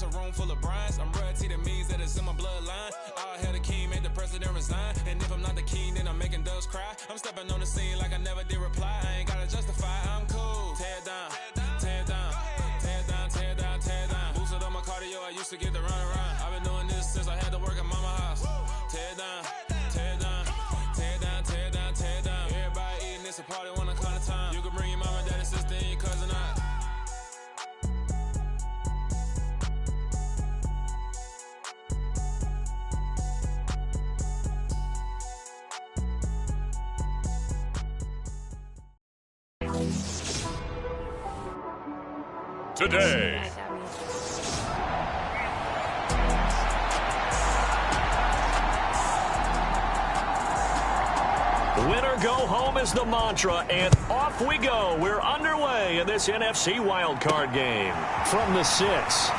It's a room full of Bryans. I'm royalty, that means that it's in my bloodline. All hell the king, made the president resign. And if I'm not the king, then I'm making doves cry. I'm stepping on the scene like I never did reply. I ain't gotta justify, I'm cool. Tear down, tear down, tear down, tear down, tear down. Boosted up my cardio, I used to get the run around. I've been doing this since I had to work at mama house. Tear down, tear down, tear down, tear down, tear down. Everybody eating, it's a party, 1 o'clock of time. You can bring your mama, daddy, sister, and your cousin out. Today. Winner go home is the mantra, and off we go. We're underway in this NFC wildcard game. From the 6.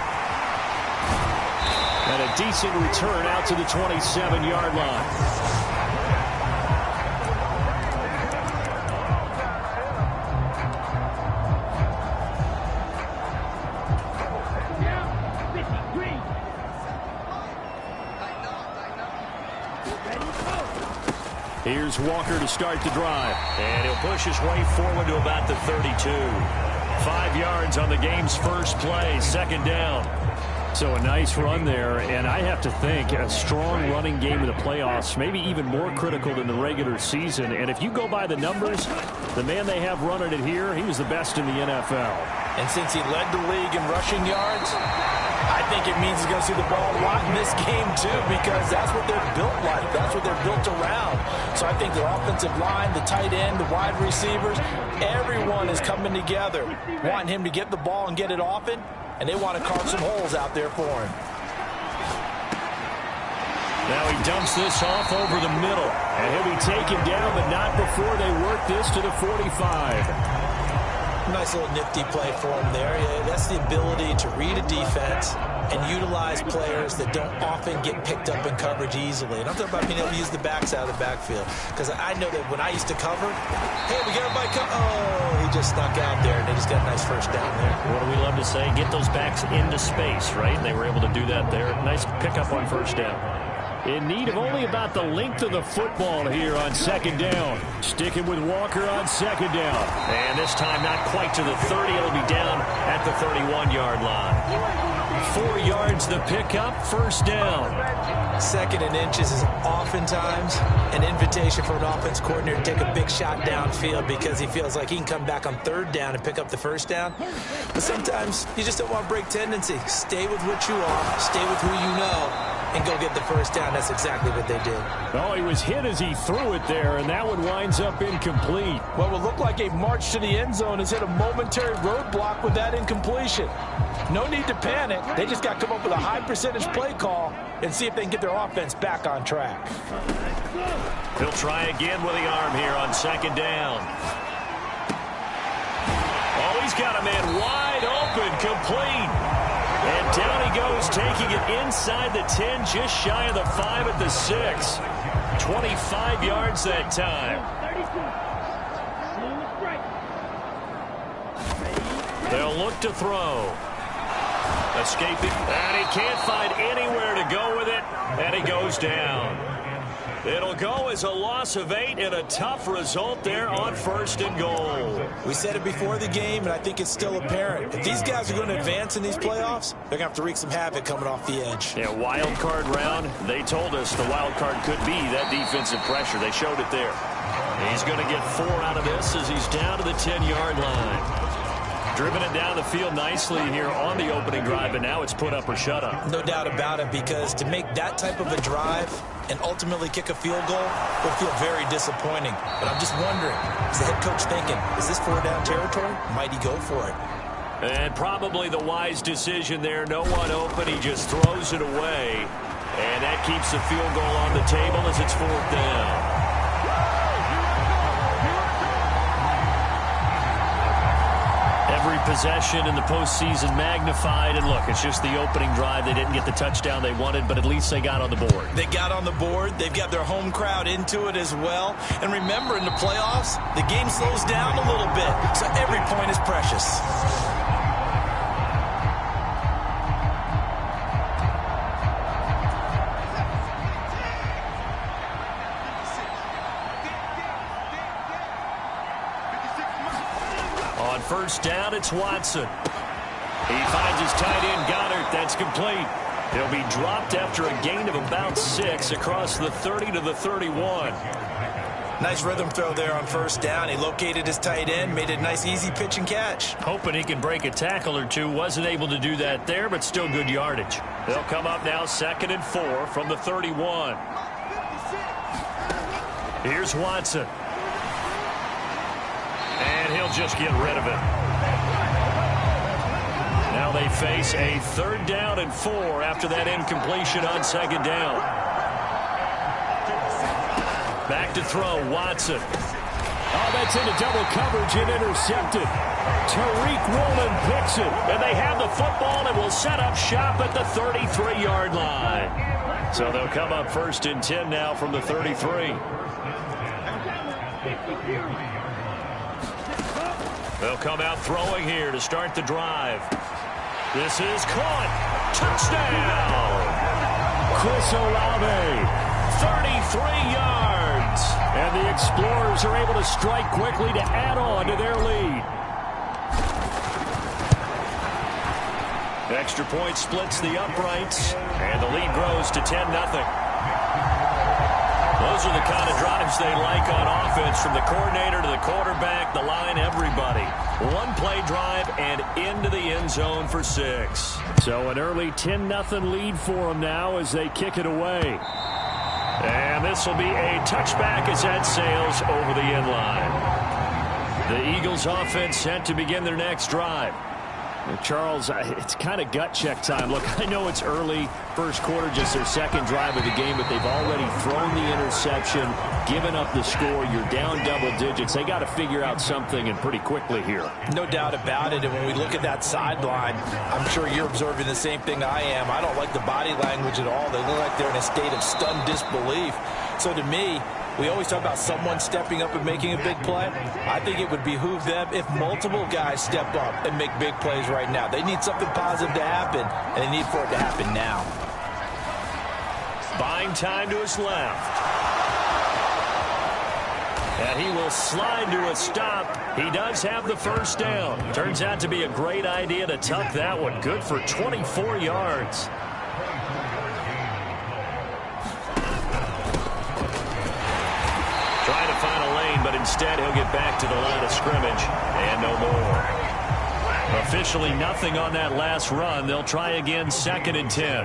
And a decent return out to the 27-yard line. Here's Walker to start the drive. And he'll push his way forward to about the 32. 5 yards on the game's first play, 2nd down. So a nice run there, and I have to think a strong running game in the playoffs, maybe even more critical than the regular season. And if you go by the numbers, the man they have running it here, he was the best in the NFL. And since he led the league in rushing yards, I think it means he's going to see the ball a lot in this game, too, because that's what they're built like. That's what they're built around. So I think the offensive line, the tight end, the wide receivers, everyone is coming together, wanting him to get the ball and get it often, and they want to carve some holes out there for him. Now he dumps this off over the middle, and he'll be taken down, but not before they work this to the 45. Nice little nifty play for him there. Yeah, that's the ability to read a defense and utilize players that don't often get picked up in coverage easily. And I'm talking about being able to use the backs out of the backfield. Because I know that when I used to cover, hey, we got everybody oh, he just snuck out there, and they just got a nice first down there. What do we love to say? Get those backs into space, right? And they were able to do that there. Nice pickup on first down. In need of only about the length of the football here on 2nd down. Sticking with Walker on 2nd down. And this time not quite to the 30. It'll be down at the 31-yard line. 4 yards the pickup, 1st down. 2nd and inches is oftentimes an invitation for an offense coordinator to take a big shot downfield because he feels like he can come back on 3rd down and pick up the 1st down. But sometimes you just don't want to break tendency. Stay with what you are. Stay with who you know. And go get the 1st down. That's exactly what they did. Oh, he was hit as he threw it there, and that one winds up incomplete. What would look like a march to the end zone has hit a momentary roadblock with that incompletion. No need to panic. They just got to come up with a high percentage play call and see if they can get their offense back on track. He'll try again with the arm here on 2nd down. Oh, he's got a man wide open, complete. And down he goes, taking it inside the 10, just shy of the 5 at the 6. 25 yards that time. They'll look to throw. Escaping, and he can't find anywhere to go with it, and he goes down. It'll go as a loss of 8 and a tough result there on 1st and goal. We said it before the game, and I think it's still apparent. If these guys are going to advance in these playoffs, they're going to have to wreak some havoc coming off the edge. Yeah, wild card round. They told us the wild card could be that defensive pressure. They showed it there. He's going to get 4 out of this as he's down to the 10-yard line. Driven it down the field nicely here on the opening drive, but now it's put up or shut up. No doubt about it, because to make that type of a drive and ultimately kick a field goal will feel very disappointing. But I'm just wondering, is the head coach thinking, is this 4-down territory? Might he go for it? And probably the wise decision there. No one open. He just throws it away. And that keeps the field goal on the table as it's 4th down. Every possession in the postseason magnified. And look, it's just the opening drive. They didn't get the touchdown they wanted, but at least they got on the board. They got on the board. They've got their home crowd into it as well. And remember, in the playoffs, the game slows down a little bit, so every point is precious. first down. It's Watson. He finds his tight end, Goddard. That's complete. He'll be dropped after a gain of about 6 across the 30 to the 31. Nice rhythm throw there on first down. He located his tight end, made a nice easy pitch and catch. Hoping he can break a tackle or two. Wasn't able to do that there, but still good yardage. They'll come up now 2nd and 4 from the 31. Here's Watson. And he'll just get rid of it. Now they face a 3rd down and 4 after that incompletion on 2nd down. Back to throw, Watson. Oh, that's into double coverage and intercepted. Tariq Woolen picks it. And they have the football and will set up shop at the 33-yard line. So they'll come up 1st and 10 now from the 33. They'll come out throwing here to start the drive. This is caught. Touchdown! Chris Olave, 33 yards. And the Explorers are able to strike quickly to add on to their lead. Extra point splits the uprights, and the lead grows to 10-0. Those are the kind of drives they like on offense, from the coordinator to the quarterback, the line, everybody. One-play drive and into the end zone for 6. So an early 10-0 lead for them now as they kick it away. And this will be a touchback as that sails over the end line. The Eagles offense set to begin their next drive. Charles, it's kind of gut check time. Look, I know it's early, first quarter, just their 2nd drive of the game, but they've already thrown the interception, given up the score. You're down double digits. They got to figure out something, and pretty quickly here. No doubt about it. And when we look at that sideline, I'm sure you're observing the same thing I am. I don't like the body language at all. They look like they're in a state of stunned disbelief. So to me, we always talk about someone stepping up and making a big play. I think it would behoove them if multiple guys step up and make big plays right now. They need something positive to happen, and they need for it to happen now. Buying time to his left. And he will slide to a stop. He does have the first down. Turns out to be a great idea to tuck that one. Good for 24 yards. Trying to find a lane, but instead he'll get back to the line of scrimmage. And no more. Officially nothing on that last run. They'll try again 2nd and 10.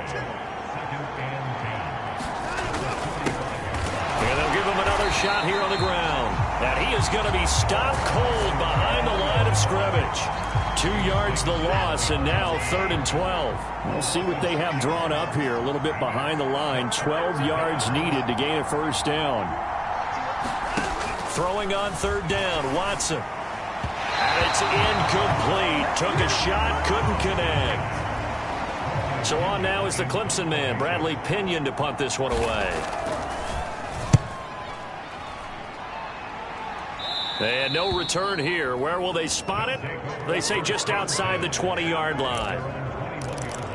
And they'll give him another shot here on the ground. And he is going to be stopped cold behind the line of scrimmage. 2 yards the loss, and now 3rd and 12. We'll see what they have drawn up here. A little bit behind the line. 12 yards needed to gain a first down. Throwing on 3rd down, Watson. And it's incomplete. Took a shot, couldn't connect. So on now is the Clemson man, Bradley Pinion, to punt this one away. And no return here. Where will they spot it? They say just outside the 20-yard line.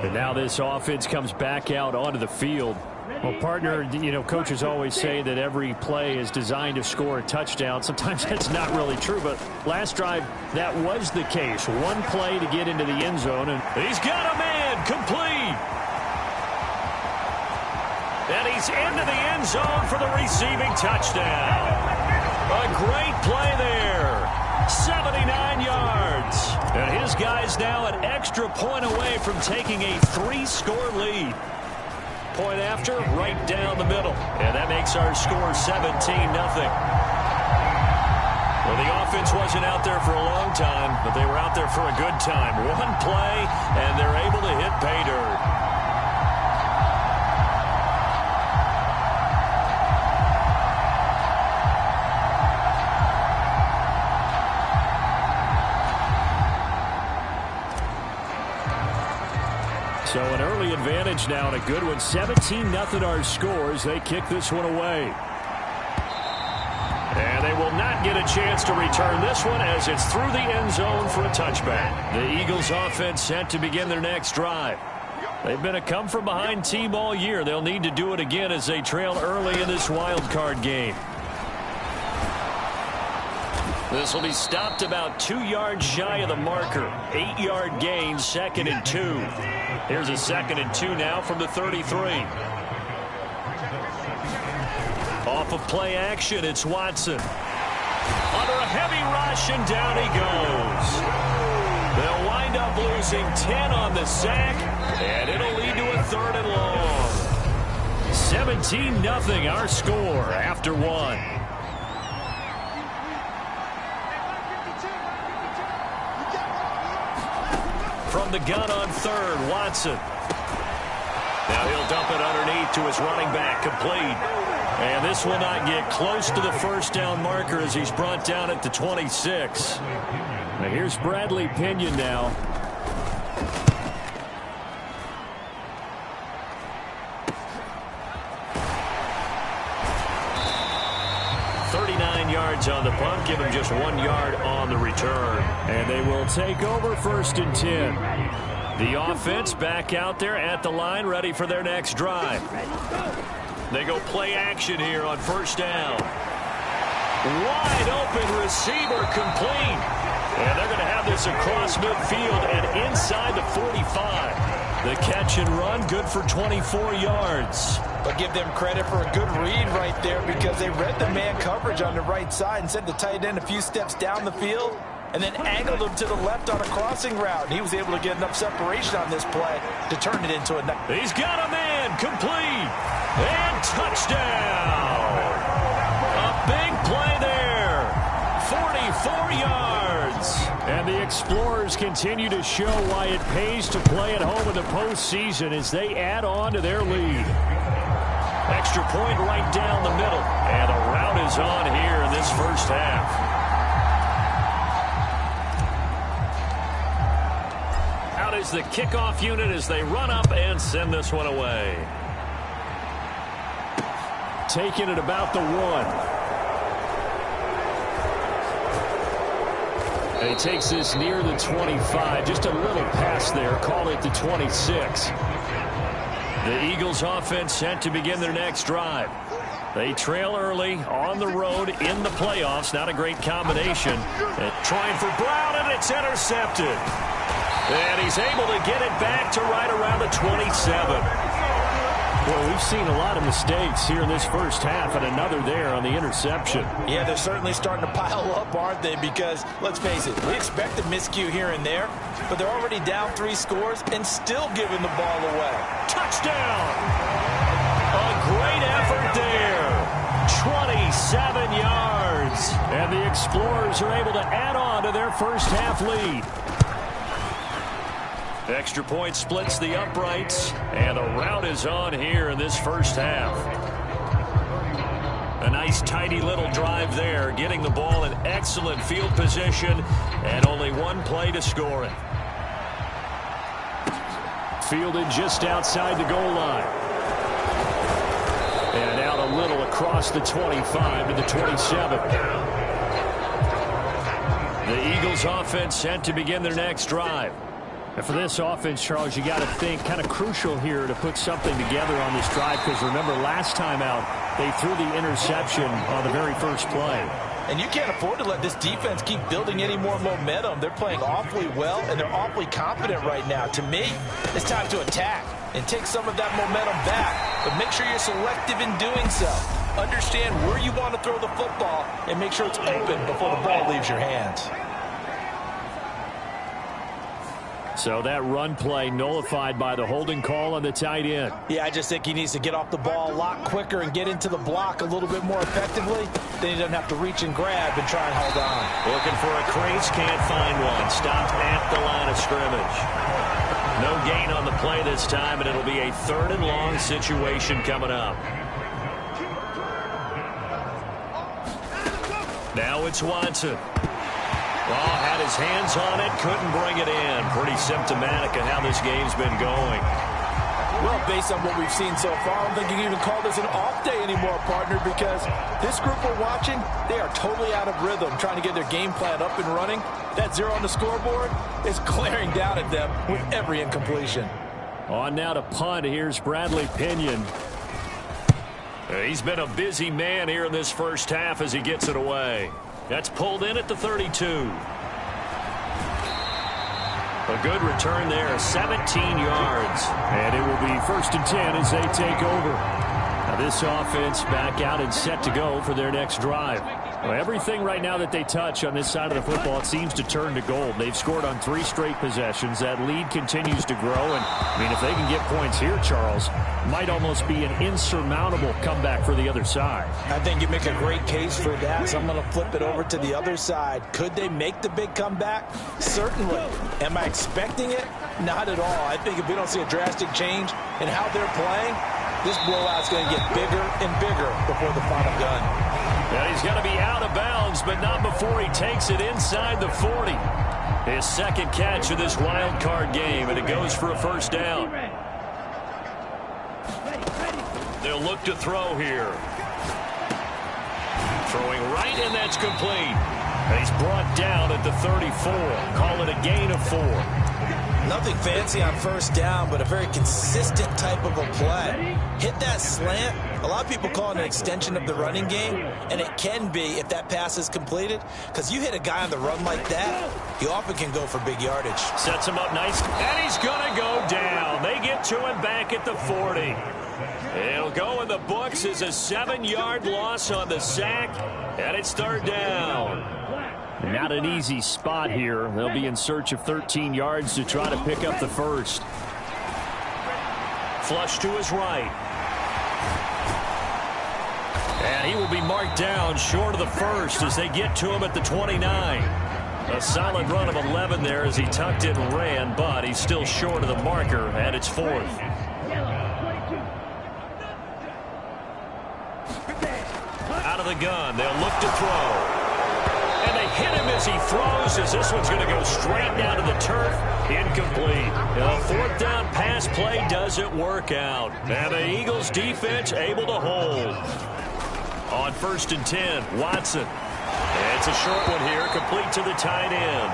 And now this offense comes back out onto the field. Well, partner, you know, coaches always say that every play is designed to score a touchdown. Sometimes that's not really true, but last drive, that was the case. One play to get into the end zone. And he's got a man, complete. And he's into the end zone for the receiving touchdown. A great play there. 79 yards. And his guy's now an extra point away from taking a 3-score lead. Point after, right down the middle. And that makes our score 17-0. Well, the offense wasn't out there for a long time, but they were out there for a good time. One play, and they're able to hit pay dirt. So an early advantage now, and a good one. 17-0 our scores. They kick this one away. And they will not get a chance to return this one as it's through the end zone for a touchback. The Eagles offense set to begin their next drive. They've been a come-from-behind team all year. They'll need to do it again as they trail early in this wild card game. This will be stopped about 2 yards shy of the marker. 8-yard gain, 2nd and 2. Here's a 2nd and 2 now from the 33. Off of play action, it's Watson. Under a heavy rush, and down he goes. They'll wind up losing 10 on the sack, and it'll lead to a 3rd and long. 17-0 our score after 1. From the gun on 3rd, Watson. Now he'll dump it underneath to his running back, complete. And this will not get close to the 1st down marker as he's brought down at the 26. Now here's Bradley Pinion now. Yards on the punt, give him just 1 yard on the return. And they will take over 1st and 10. The offense back out there at the line, ready for their next drive. They go play action here on 1st down. Wide open receiver, complete. And they're going to have this across midfield and inside the 45. The catch and run, good for 24 yards. But give them credit for a good read right there, because they read the man coverage on the right side and sent the tight end a few steps down the field and then angled him to the left on a crossing route. And he was able to get enough separation on this play to turn it into a... He's got a man, complete, and touchdown. A big play there, 44 yards. And the Explorers continue to show why it pays to play at home in the postseason as they add on to their lead. Extra point right down the middle. And the route is on here in this 1st half. Out is the kickoff unit as they run up and send this one away. Taking it about the 1. And he takes this near the 25. Just a little pass there. Call it the 26. The Eagles offense set to begin their next drive. They trail early on the road in the playoffs. Not a great combination. And trying for Brown, and it's intercepted. And he's able to get it back to right around the 27. Well, we've seen a lot of mistakes here in this 1st half, and another there on the interception. Yeah, they're certainly starting to pile up, aren't they? Because, let's face it, we expect a miscue here and there, but they're already down 3 scores and still giving the ball away. Touchdown! A great effort there. 27 yards. And the Explorers are able to add on to their 1st half lead. Extra point splits the uprights, and the route is on here in this 1st half. A nice tidy little drive there, getting the ball in excellent field position, and only 1 play to score it. Fielded just outside the goal line. And out a little across the 25 to the 27. The Eagles offense set to begin their next drive. And for this offense, Charles, you got to think kind of crucial here to put something together on this drive, because remember last time out they threw the interception on the very 1st play. And you can't afford to let this defense keep building any more momentum. They're playing awfully well, and they're awfully confident right now. To me, it's time to attack and take some of that momentum back, but make sure you're selective in doing so. Understand where you want to throw the football and make sure it's open before the ball leaves your hands. So that run play nullified by the holding call on the tight end. Yeah, I just think he needs to get off the ball a lot quicker and get into the block a little bit more effectively. Then he doesn't have to reach and grab and try and hold on. Looking for a crease, can't find one. Stopped at the line of scrimmage. No gain on the play this time, and it'll be a 3rd and long situation coming up. Now it's Watson. Well, had his hands on it, couldn't bring it in. Pretty symptomatic of how this game's been going. Well, based on what we've seen so far, I don't think you can even call this an off day anymore, partner, because this group we're watching, they are totally out of rhythm, trying to get their game plan up and running. That 0 on the scoreboard is glaring down at them with every incompletion. On now to punt. Here's Bradley Pinion. He's been a busy man here in this 1st half as he gets it away. That's pulled in at the 32. A good return there, 17 yards. And it will be 1st and 10 as they take over. Now this offense back out and set to go for their next drive. Well, everything right now that they touch on this side of the football, it seems to turn to gold. They've scored on 3 straight possessions. That lead continues to grow. And, I mean, if they can get points here, Charles, might almost be an insurmountable comeback for the other side. I think you make a great case for that, so I'm going to flip it over to the other side. Could they make the big comeback? Certainly. Am I expecting it? Not at all. I think if we don't see a drastic change in how they're playing, this blowout's going to get bigger and bigger before the final gun. And he's going to be out of bounds, but not before he takes it inside the 40. His second catch of this wild card game, and it goes for a 1st down. They'll look to throw here. Throwing right, and that's complete. And he's brought down at the 34. Call it a gain of 4. Nothing fancy on 1st down, but a very consistent type of a play. Hit that slant. A lot of people call it an extension of the running game, and it can be if that pass is completed, because you hit a guy on the run like that, he often can go for big yardage. Sets him up nice, and he's going to go down. They get to him back at the 40. It'll go in the books as a 7-yard loss on the sack, and it's 3rd down. Not an easy spot here. They'll be in search of 13 yards to try to pick up the 1st. Flush to his right. And he will be marked down short of the 1st as they get to him at the 29. A solid run of 11 there as he tucked it and ran, but he's still short of the marker, and it's 4th. Out of the gun, they'll look to throw. And they hit him as he throws, as this one's going to go straight down to the turf. Incomplete. A 4th down pass play doesn't work out. And the Eagles defense able to hold. On 1st and 10, Watson. It's a short one here, complete to the tight end.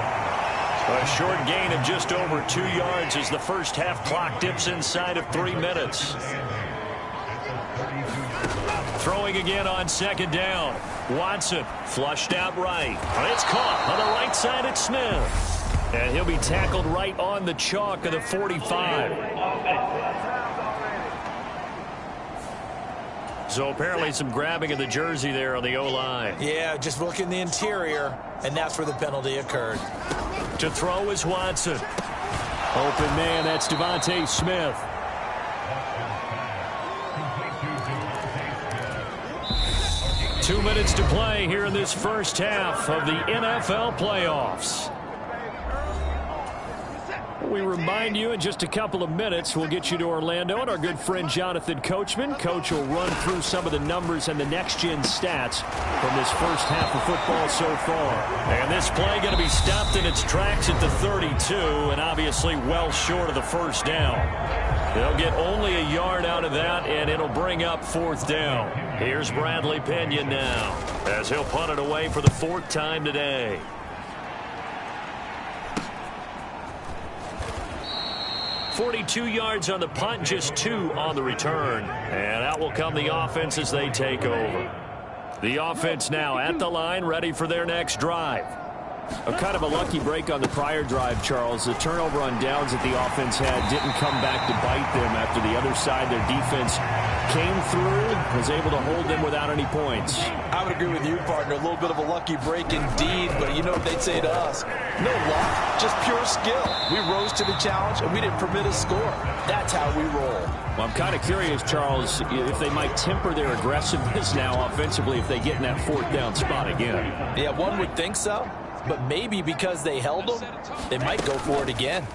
A short gain of just over 2 yards as the first half clock dips inside of 3 minutes. Throwing again on 2nd down. Watson flushed out right. It's caught on the right side at Smith. And he'll be tackled right on the chalk of the 45. So apparently some grabbing of the jersey there on the O-line. Yeah, just look in the interior, and that's where the penalty occurred. To throw is Watson. Open man, that's Devontae Smith. Two minutes to play here in this first half of the NFL playoffs. We remind you in just a couple of minutes we'll get you to Orlando and our good friend Jonathan Coachman. Coach will run through some of the numbers and the next-gen stats from this first half of football so far. And this play going to be stopped in its tracks at the 32 and obviously well short of the 1st down. They'll get only a yard out of that, and it'll bring up 4th down. Here's Bradley Pena now as he'll punt it away for the 4th time today. .42 yards on the punt, just 2 on the return. And out will come the offense as they take over. The offense now at the line, ready for their next drive. A kind of a lucky break on the prior drive, Charles. The turnover on downs that the offense had didn't come back to bite them after the other side. Their defense came through, was able to hold them without any points. I would agree with you, partner. A little bit of a lucky break indeed, but you know what they'd say to us? No luck, just pure skill. We rose to the challenge, and we didn't permit a score. That's how we roll. Well, I'm kind of curious, Charles, if they might temper their aggressiveness now offensively if they get in that 4th down spot again. Yeah, one would think so. But maybe because they held them, they might go for it again.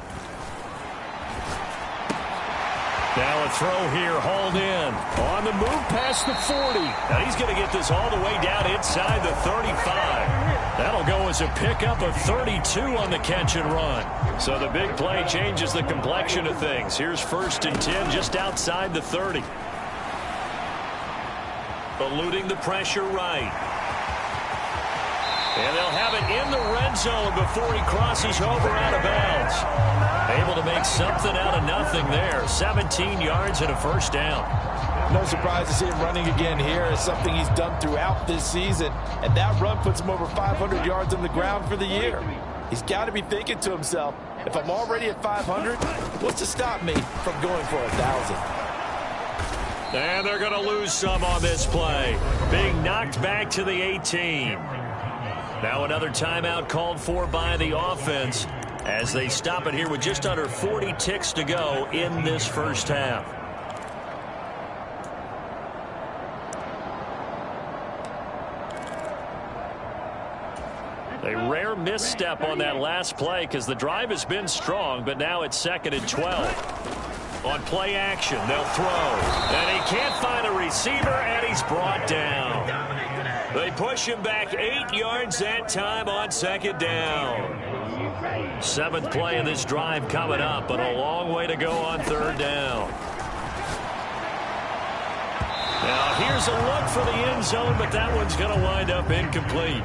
Now a throw here, hauled in. On the move past the 40. Now he's going to get this all the way down inside the 35. That'll go as a pickup of 32 on the catch and run. So the big play changes the complexion of things. Here's 1st and 10 just outside the 30. Eluding the pressure right. And they'll have it in the red zone before he crosses over out of bounds. Able to make something out of nothing there. 17 yards and a first down. No surprise to see him running again here. It's something he's done throughout this season. And that run puts him over 500 yards on the ground for the year. He's got to be thinking to himself, if I'm already at 500, what's to stop me from going for 1,000? And they're going to lose some on this play. Being knocked back to the 18. Now another timeout called for by the offense as they stop it here with just under 40 ticks to go in this first half. A rare misstep on that last play because the drive has been strong, but now it's 2nd and 12. On play action, they'll throw. And he can't find a receiver, and he's brought down. They push him back 8 yards that time on 2nd down. 7th play of this drive coming up, but a long way to go on 3rd down. Now here's a look for the end zone, but that one's going to wind up incomplete.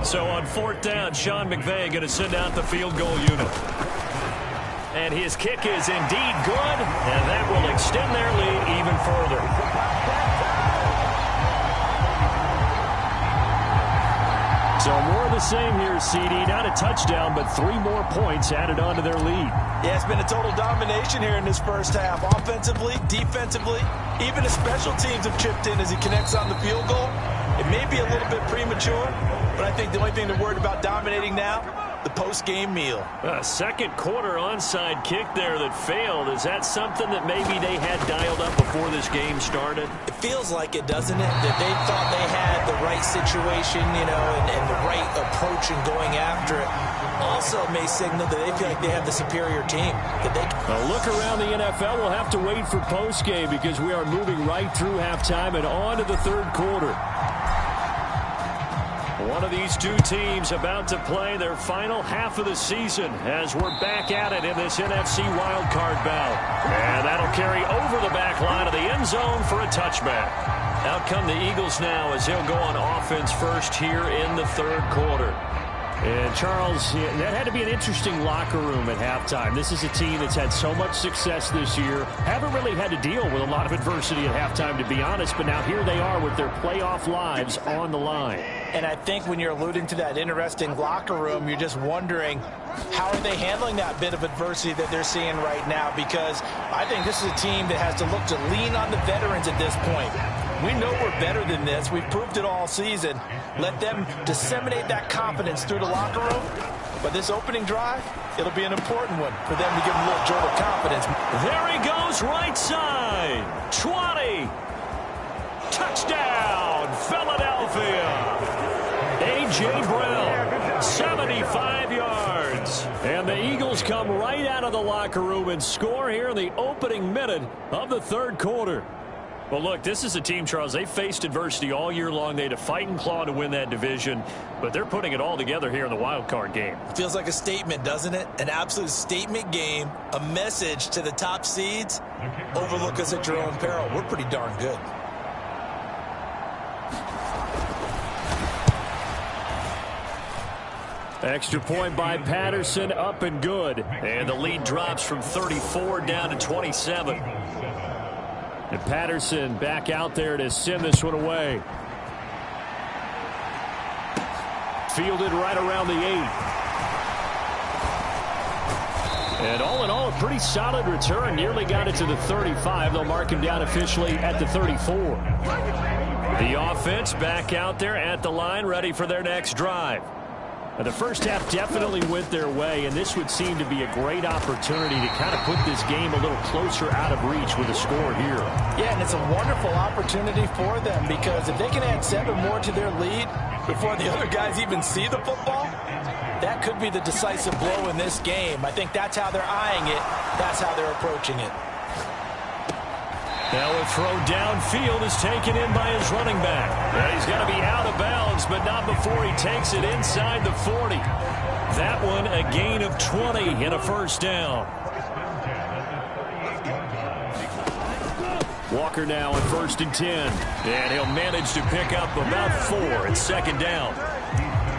So on 4th down, Sean McVay going to send out the field goal unit. And his kick is indeed good, and that will extend their lead even further. So more of the same here, CD. Not a touchdown, but 3 more points added on to their lead. Yeah, it's been a total domination here in this first half. Offensively, defensively, even the special teams have chipped in as he connects on the field goal. It may be a little bit premature, but I think the only thing they're worried about dominating now, the post-game meal. A second quarter onside kick there that failed. Is that something that maybe they had dialed up before this game started? It feels like it, doesn't it? That they thought they had the right situation, you know, and the right approach in going after it. Also may signal that they feel like they have the superior team. That they a look around the NFL. We'll have to wait for post-game because we are moving right through halftime and on to the 3rd quarter. One of these two teams about to play their final half of the season as we're back at it in this NFC wildcard bout. And that'll carry over the back line of the end zone for a touchback. Out come the Eagles now as they'll go on offense first here in the 3rd quarter. And, Charles, that had to be an interesting locker room at halftime. This is a team that's had so much success this year. Haven't really had to deal with a lot of adversity at halftime, to be honest. But now here they are with their playoff lives on the line. And I think when you're alluding to that interesting locker room, you're just wondering, how are they handling that bit of adversity that they're seeing right now? Because I think this is a team that has to look to lean on the veterans at this point. We know we're better than this. We've proved it all season. Let them disseminate that confidence through the locker room. But this opening drive, it'll be an important one for them to give them a little jolt of confidence. There he goes, right side. 20. Touchdown, Philadelphia. A.J. Brown, 75 yards. And the Eagles come right out of the locker room and score here in the opening minute of the 3rd quarter. Well, look, this is a team, Charles, they faced adversity all year long. They had to fight and claw to win that division, but they're putting it all together here in the wild card game. Feels like a statement, doesn't it? An absolute statement game, a message to the top seeds. Overlook us at your own peril. We're pretty darn good. Extra point by Patterson, up and good. And the lead drops from 34 down to 27. And Patterson back out there to send this one away. Fielded right around the 8. And all in all, a pretty solid return. Nearly got it to the 35. They'll mark him down officially at the 34. The offense back out there at the line, ready for their next drive. The first half definitely went their way, and this would seem to be a great opportunity to kind of put this game a little closer out of reach with a score here. Yeah, and it's a wonderful opportunity for them because if they can add 7 more to their lead before the other guys even see the football, that could be the decisive blow in this game. I think that's how they're eyeing it. That's how they're approaching it. Now a throw downfield is taken in by his running back. Yeah, he's got to be out of bounds, but not before he takes it inside the 40. That one a gain of 20 and a first down. Walker now on 1st and 10. And he'll manage to pick up about 4 at 2nd down.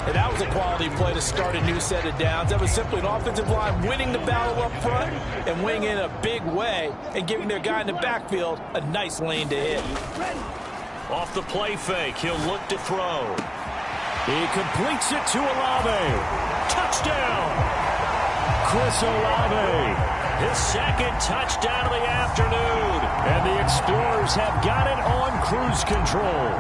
And that was a quality play to start a new set of downs. That was simply an offensive line winning the battle up front and winning in a big way and giving their guy in the backfield a nice lane to hit. Off the play fake, he'll look to throw. He completes it to Olave. Touchdown! Chris Olave, his second touchdown of the afternoon. And the Explorers have got it on cruise control.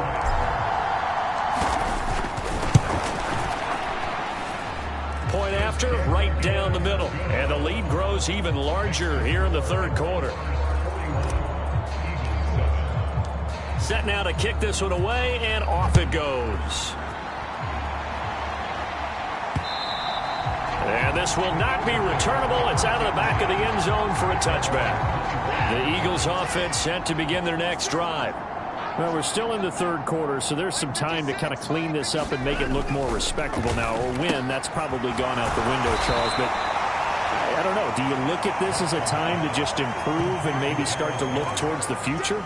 Point after, right down the middle. And the lead grows even larger here in the third quarter. Set now to kick this one away, and off it goes. And this will not be returnable. It's out of the back of the end zone for a touchback. The Eagles offense set to begin their next drive. Well, we're still in the third quarter, so there's some time to kind of clean this up and make it look more respectable now. Or win, that's probably gone out the window, Charles. But I don't know. Do you look at this as a time to just improve and maybe start to look towards the future?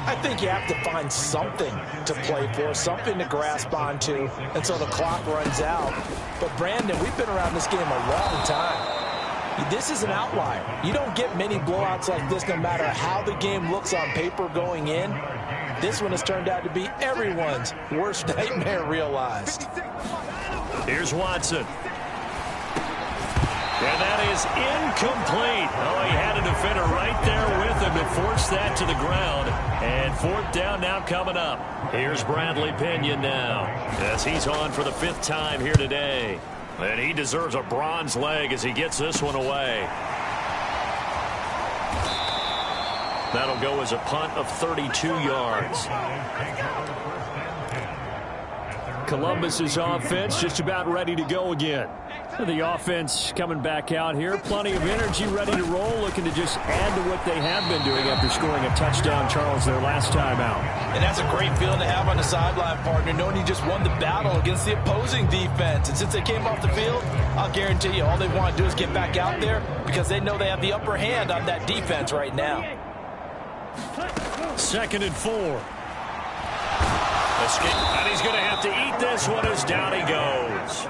I think you have to find something to play for, something to grasp onto until the clock runs out. But, Brandon, we've been around this game a long time. This is an outlier. You don't get many blowouts like this no matter how the game looks on paper going in. This one has turned out to be everyone's worst nightmare realized. Here's Watson. And that is incomplete. Oh, he had a defender right there with him to force that to the ground. And fourth down now coming up. Here's Bradley Pinion now, as he's on for the fifth time here today. And he deserves a bronze leg as he gets this one away. That'll go as a punt of 32 yards. Columbus's offense just about ready to go again. The offense coming back out here. Plenty of energy, ready to roll, looking to just add to what they have been doing after scoring a touchdown, Charles, their last time out. And that's a great feeling to have on the sideline, partner, knowing you just won the battle against the opposing defense. And since they came off the field, I'll guarantee you all they want to do is get back out there because they know they have the upper hand on that defense right now. 2nd and 4. And he's going to have to eat this one as down he goes.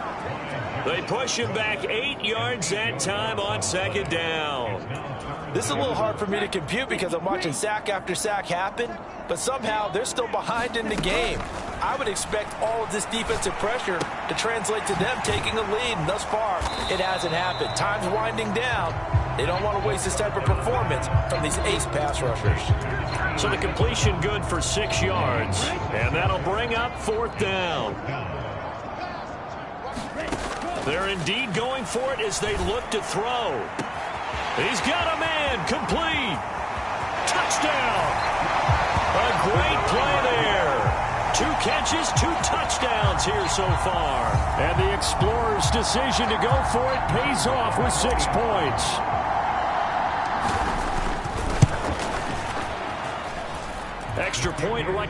They push him back 8 yards that time on 2nd down. This is a little hard for me to compute because I'm watching sack after sack happen, but somehow they're still behind in the game. I would expect all of this defensive pressure to translate to them taking a lead, and thus far, it hasn't happened. Time's winding down. They don't want to waste this type of performance from these ace pass rushers. So the completion good for 6 yards, and that'll bring up 4th down. They're indeed going for it as they look to throw. He's got a man, complete. Touchdown. A great play there. 2 catches, 2 touchdowns here so far. And the Explorers' decision to go for it pays off with 6 points. Extra point right.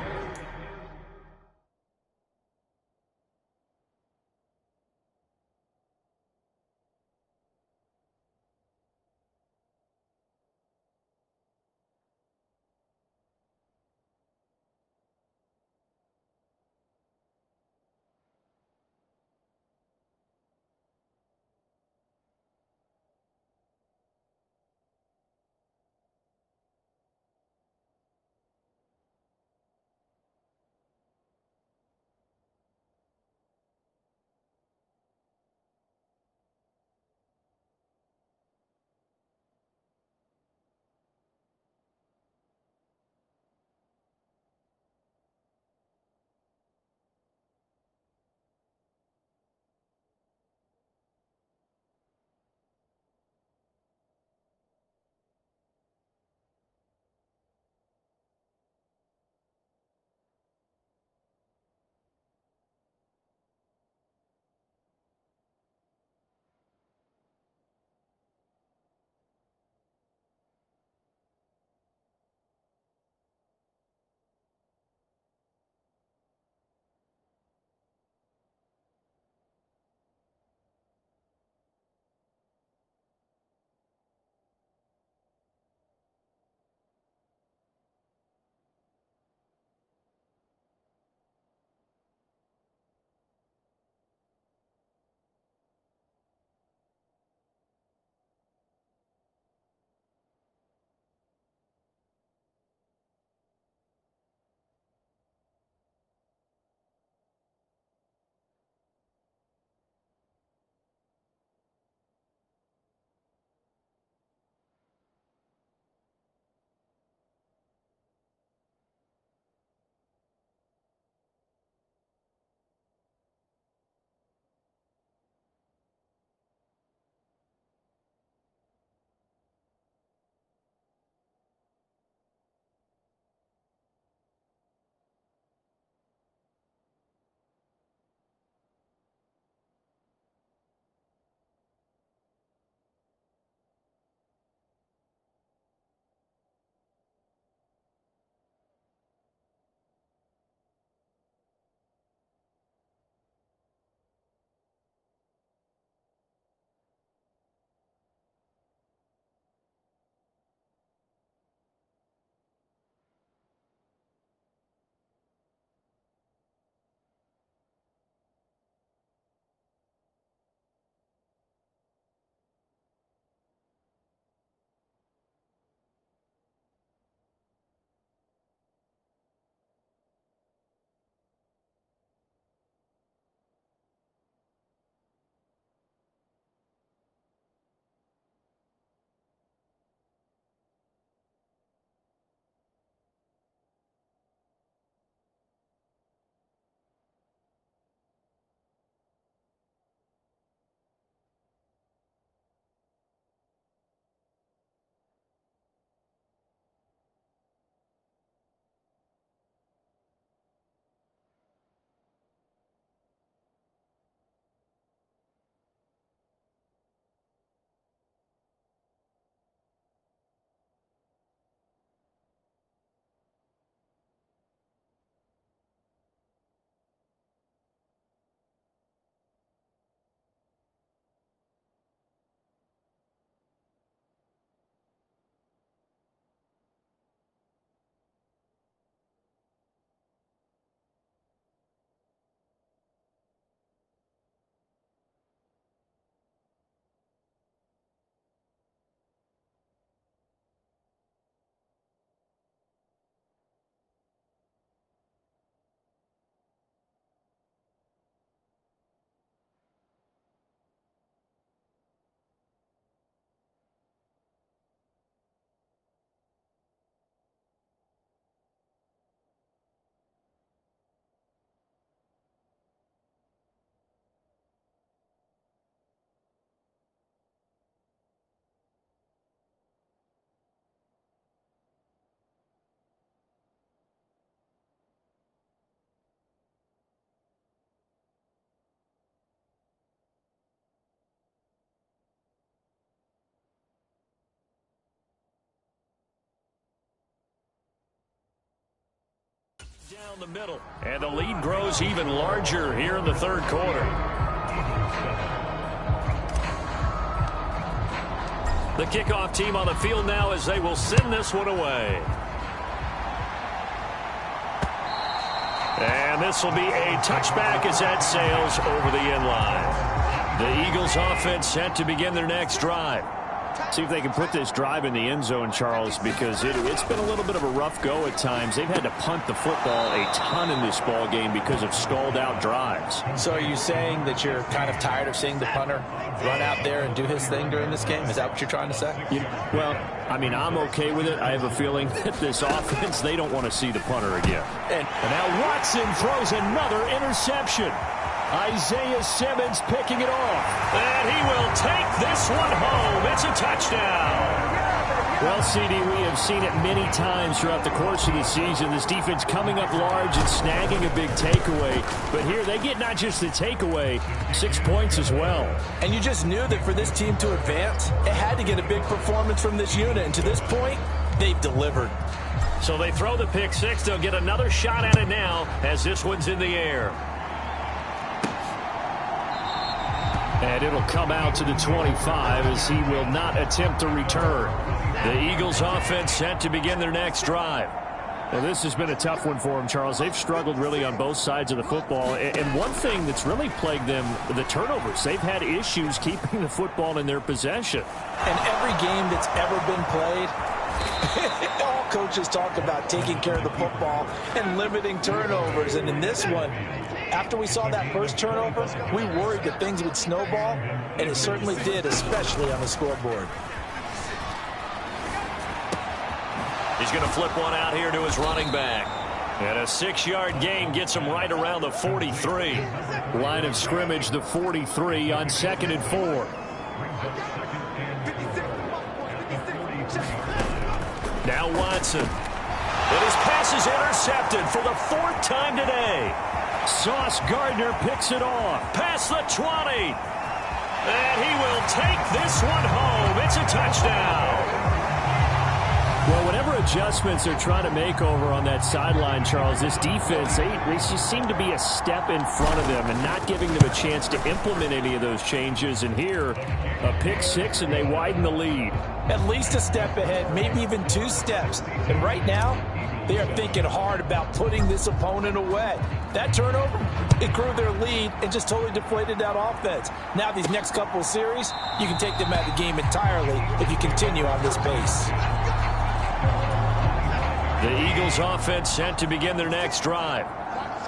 down the middle. And the lead grows even larger here in the third quarter. The kickoff team on the field now as they will send this one away. And this will be a touchback as that sails over the end line. The Eagles offense set to begin their next drive. See if they can put this drive in the end zone, Charles, because it's been a little bit of a rough go at times. They've had to punt the football a ton in this ball game because of stalled-out drives. So are you saying that you're kind of tired of seeing the punter run out there and do his thing during this game? Is that what you're trying to say? Well, I mean, I'm okay with it. I have a feeling that this offense, they don't want to see the punter again. And now Watson throws another interception. Isaiah Simmons picking it off. And he will take this one home. It's a touchdown. Well, CD, we have seen it many times throughout the course of the season. This defense coming up large and snagging a big takeaway. But here they get not just the takeaway, 6 points as well. And you just knew that for this team to advance, it had to get a big performance from this unit. And to this point, they've delivered. So they throw the pick six. They'll get another shot at it now as this one's in the air. And it'll come out to the 25 as he will not attempt to return. The Eagles offense set to begin their next drive. Well, this has been a tough one for them, Charles. They've struggled really on both sides of the football. And one thing that's really plagued them, the turnovers. They've had issues keeping the football in their possession. And every game that's ever been played, all coaches talk about taking care of the football and limiting turnovers. And in this one, after we saw that first turnover, we worried that things would snowball, and it certainly did, especially on the scoreboard. He's going to flip one out here to his running back. And a 6-yard gain gets him right around the 43. Line of scrimmage, the 43 on 2nd and 4. Now Watson. And his pass is intercepted for the 4th time today. Sauce Gardner picks it off. Past the 20. And he will take this one home. It's a touchdown. Well, whatever adjustments they're trying to make over on that sideline, Charles, this defense, they just seem to be a step in front of them and not giving them a chance to implement any of those changes. And here, a pick six, and they widen the lead. At least a step ahead, maybe even 2 steps. And right now, they are thinking hard about putting this opponent away. That turnover, it grew their lead and just totally deflated that offense. Now these next couple of series, you can take them out of the game entirely if you continue on this pace. The Eagles offense set to begin their next drive.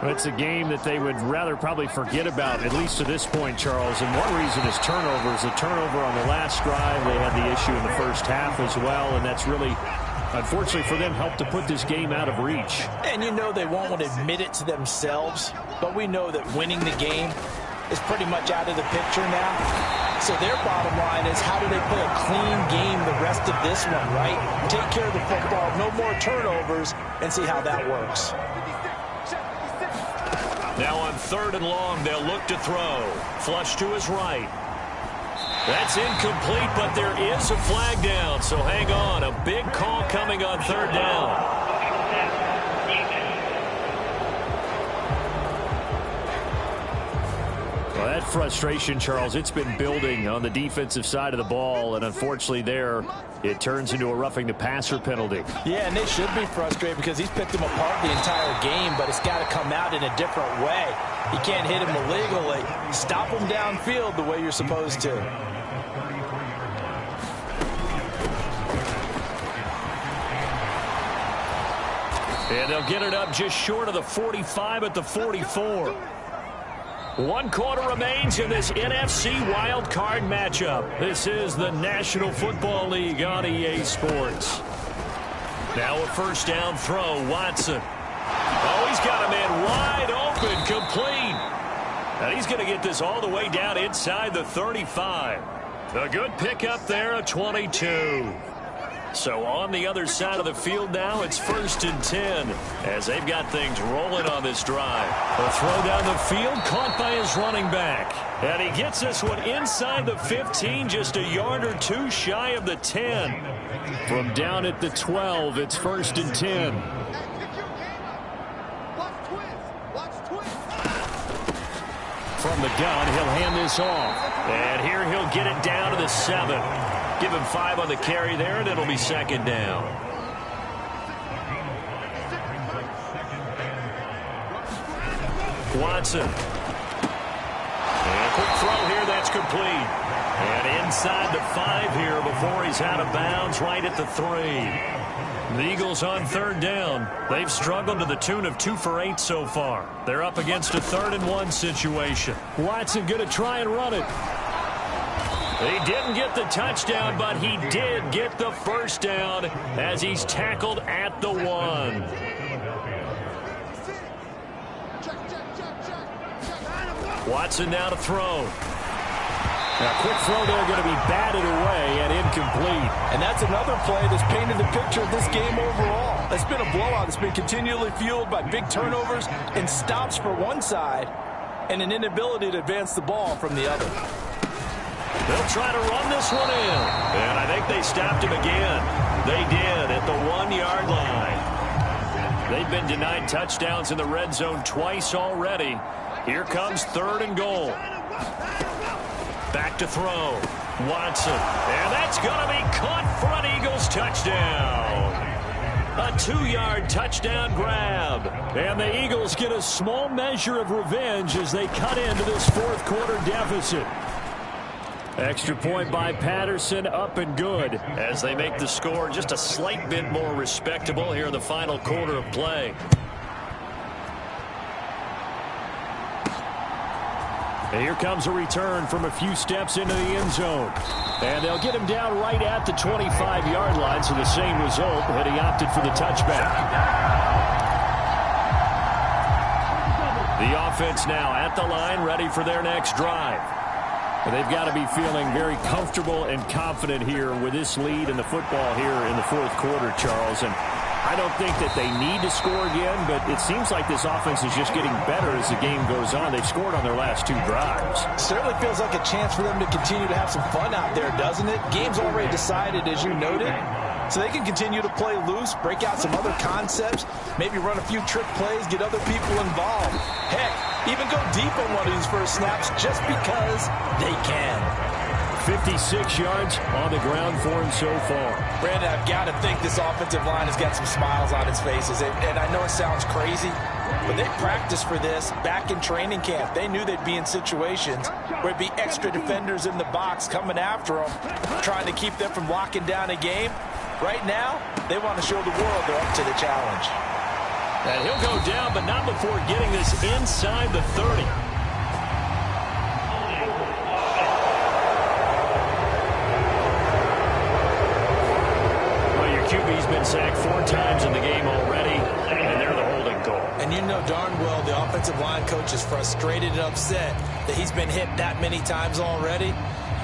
It's a game that they would rather probably forget about, at least to this point, Charles. And one reason is turnovers. The turnover on the last drive, they had the issue in the first half as well, and that's really, unfortunately for them, helped to put this game out of reach. And you know they won't want to admit it to themselves, but we know that winning the game is pretty much out of the picture now. So their bottom line is, how do they play a clean game the rest of this one, right? Take care of the football, no more turnovers, and see how that works. Now on 3rd and long, they'll look to throw. Flush to his right. That's incomplete, but there is a flag down, so hang on. A big call coming on 3rd down. Well, that frustration, Charles, it's been building on the defensive side of the ball, and unfortunately there, it turns into a roughing the passer penalty. Yeah, and they should be frustrated because he's picked them apart the entire game, but it's got to come out in a different way. You can't hit him illegally. Stop him downfield the way you're supposed to. And they'll get it up just short of the 45 at the 44. 1 quarter remains in this NFC Wild Card matchup. This is the National Football League on EA Sports. Now a 1st down throw, Watson. Oh, he's got a man wide open, complete. And he's going to get this all the way down inside the 35. A good pickup there, a 22. So on the other side of the field now, it's 1st and 10 as they've got things rolling on this drive. A throw down the field, caught by his running back. And he gets this one inside the 15, just a yard or 2 shy of the 10. From down at the 12, it's 1st and 10. from the gun. He'll hand this off. And here he'll get it down to the 7. Give him 5 on the carry there, and it'll be second down. Watson. And a quick throw here, that's complete. And inside the 5 here before he's out of bounds, right at the 3. The Eagles on third down. They've struggled to the tune of 2 for 8 so far. They're up against a 3rd and 1 situation. Watson going to try and run it. He didn't get the touchdown, but he did get the first down as he's tackled at the 1. Watson now to throw. A quick throw there going to be batted away and incomplete. And that's another play that's painted the picture of this game overall. It's been a blowout. It's been continually fueled by big turnovers and stops for one side and an inability to advance the ball from the other. They'll try to run this one in. And I think they stopped him again. They did at the 1-yard line. They've been denied touchdowns in the red zone twice already. Here comes 3rd and goal. Back to throw. Watson. And that's going to be caught for an Eagles touchdown. A 2-yard touchdown grab. And the Eagles get a small measure of revenge as they cut into this 4th quarter deficit. Extra point by Patterson, up and good. As they make the score just a slight bit more respectable here in the final quarter of play. And here comes a return from a few steps into the end zone. And they'll get him down right at the 25-yard line, so the same result, but he opted for the touchback. The offense now at the line, ready for their next drive. But they've got to be feeling very comfortable and confident here with this lead in the football here in the 4th quarter, Charles. And I don't think that they need to score again, but it seems like this offense is just getting better as the game goes on. They've scored on their last 2 drives. Certainly feels like a chance for them to continue to have some fun out there, doesn't it? Game's already decided, as you noted. So they can continue to play loose, break out some other concepts, maybe run a few trick plays, get other people involved. Heck, even go deep on one of these first snaps just because they can. 56 yards on the ground for him so far. Brandon, I've got to think this offensive line has got some smiles on its faces. And I know it sounds crazy, but they practiced for this back in training camp. They knew they'd be in situations where it'd be extra defenders in the box coming after them, trying to keep them from locking down a game. Right now, they want to show the world they're up to the challenge. And he'll go down, but not before getting this inside the 30. QB's been sacked 4 times in the game already, and they're the holding call. And you know darn well the offensive line coach is frustrated and upset that he's been hit that many times already.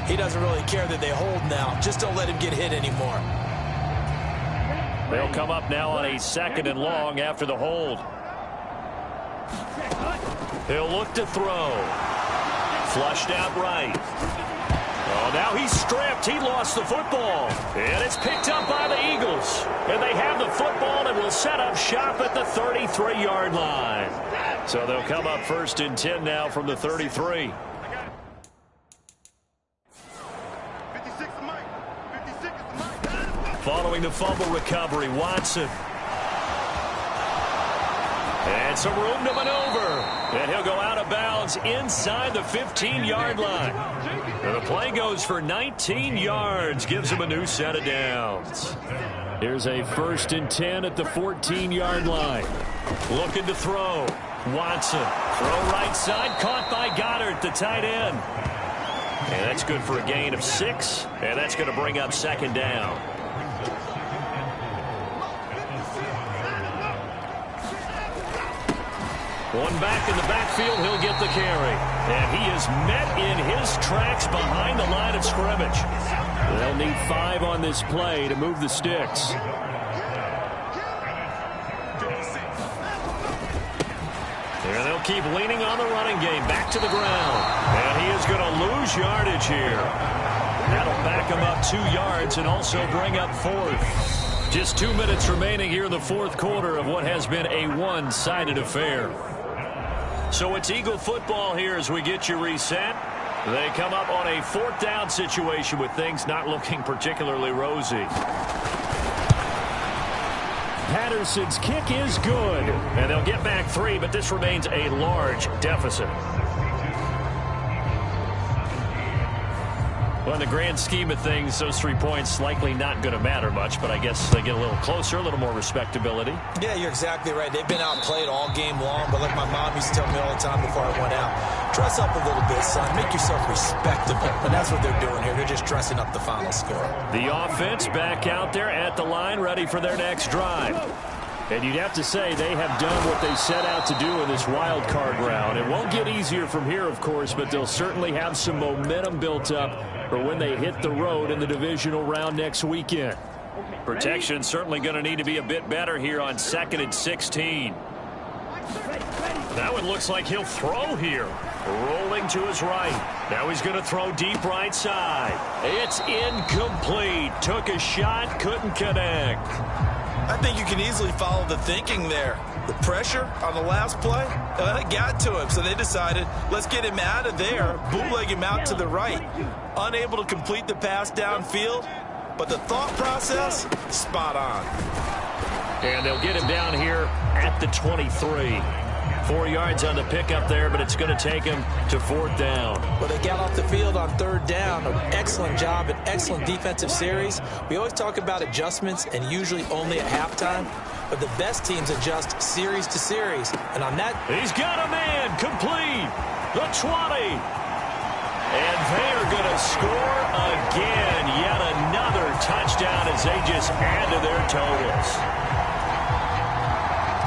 He doesn't really care that they hold now. Just don't let him get hit anymore. They'll come up now on a 2nd and long after the hold. He'll look to throw. Flushed out right. Oh, now he's stripped. He lost the football. And it's picked up by the Eagles. And they have the football and will set up shop at the 33-yard line. So they'll come up 1st and 10 now from the 33. Following the fumble recovery, Watson. And some room to maneuver. And he'll go out of bounds inside the 15-yard line. And the play goes for 19 yards. Gives him a new set of downs. Here's a 1st and 10 at the 14-yard line. Looking to throw. Watson. Throw right side. Caught by Goddard, the tight end. And that's good for a gain of 6. And that's going to bring up 2nd down. One back in the backfield, he'll get the carry. And he is met in his tracks behind the line of scrimmage. They'll need 5 on this play to move the sticks. There they'll keep leaning on the running game. Back to the ground. And he is going to lose yardage here. That'll back him up 2 yards and also bring up 4th. Just 2 minutes remaining here in the 4th quarter of what has been a one-sided affair. So it's Eagle football here as we get you reset. They come up on a 4th down situation with things not looking particularly rosy. Patterson's kick is good. And they'll get back 3, but this remains a large deficit. Well, in the grand scheme of things, those 3 points likely not going to matter much, but I guess they get a little closer, a little more respectability. Yeah, you're exactly right. They've been outplayed all game long, but like my mom used to tell me all the time before I went out, dress up a little bit, son. Make yourself respectable. And that's what they're doing here. They're just dressing up the final score. The offense back out there at the line, ready for their next drive. And you'd have to say they have done what they set out to do in this wild card round. It won't get easier from here, of course, but they'll certainly have some momentum built up for when they hit the road in the divisional round next weekend. Protection certainly going to need to be a bit better here on 2nd and 16. That one looks like he'll throw here. Rolling to his right. Now he's going to throw deep right side. It's incomplete. Took a shot, couldn't connect. I think you can easily follow the thinking there. The pressure on the last play, it got to him. So they decided, let's get him out of there, bootleg him out to the right. Unable to complete the pass downfield, but the thought process, spot on. And they'll get him down here at the 23. 4 yards on the pickup there, but it's going to take him to 4th down. Well, they got off the field on 3rd down. An excellent job, an excellent defensive series. We always talk about adjustments, and usually only at halftime. But the best teams adjust series to series. And on that... He's got a man complete. The 20. And they are going to score again. Yet another touchdown as they just add to their totals.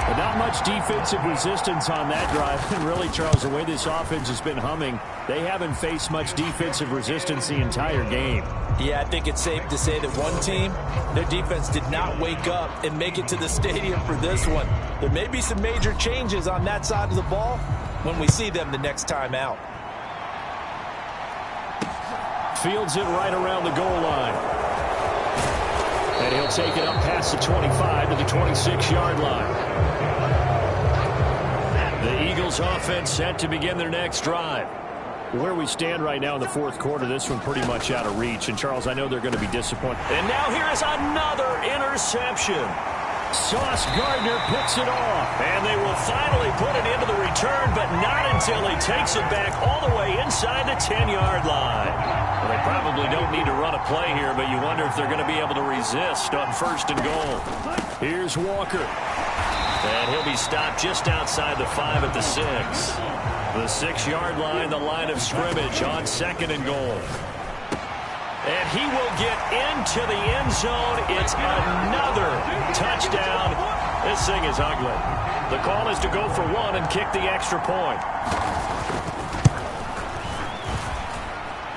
But not much defensive resistance on that drive. And really, Charles, the way this offense has been humming, they haven't faced much defensive resistance the entire game. Yeah, I think it's safe to say that one team, their defense did not wake up and make it to the stadium for this one. There may be some major changes on that side of the ball when we see them the next time out. Fields it right around the goal line. And he'll take it up past the 25 to the 26-yard line. The Eagles offense set to begin their next drive. Where we stand right now in the 4th quarter, this one pretty much out of reach. And, Charles, I know they're going to be disappointed. And now here is another interception. Sauce Gardner picks it off. And they will finally put it into the return, but not until he takes it back all the way inside the 10-yard line. Well, they probably don't need to run a play here, but you wonder if they're going to be able to resist on 1st and goal. Here's Walker. And he'll be stopped just outside the 5 at the 6. The 6-yard line, the line of scrimmage on 2nd and goal. And he will get into the end zone. It's another touchdown. This thing is ugly. The call is to go for 1 and kick the extra point.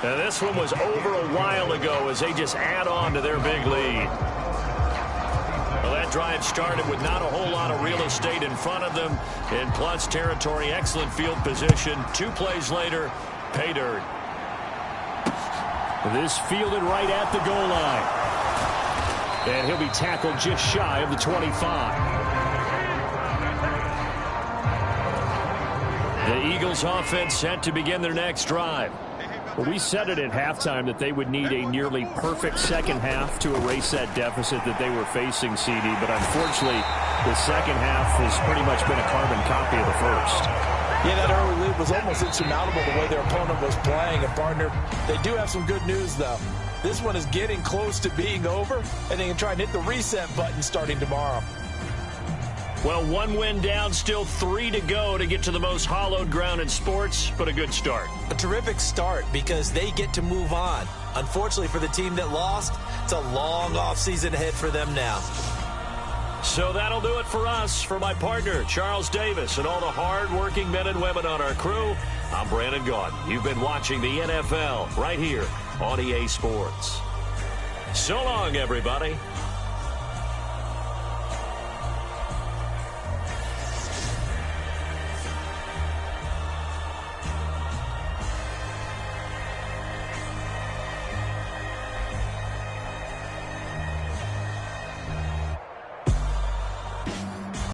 Now this one was over a while ago as they just add on to their big lead. Well, that drive started with not a whole lot of real estate in front of them in plus territory. Excellent field position. 2 plays later, pay dirt. This fielded right at the goal line. And he'll be tackled just shy of the 25. The Eagles offense set to begin their next drive. Well, we said it at halftime that they would need a nearly perfect second half to erase that deficit that they were facing, CD. But unfortunately, the second half has pretty much been a carbon copy of the first. Yeah, that early lead was almost insurmountable the way their opponent was playing. And, partner, they do have some good news, though. This one is getting close to being over, and they can try and hit the reset button starting tomorrow. Well, 1 win down, still 3 to go to get to the most hallowed ground in sports, but a good start. A terrific start because they get to move on. Unfortunately for the team that lost, it's a long offseason ahead for them now. So that'll do it for us. For my partner, Charles Davis, and all the hard-working men and women on our crew, I'm Brandon Gaudin. You've been watching the NFL right here on EA Sports. So long, everybody.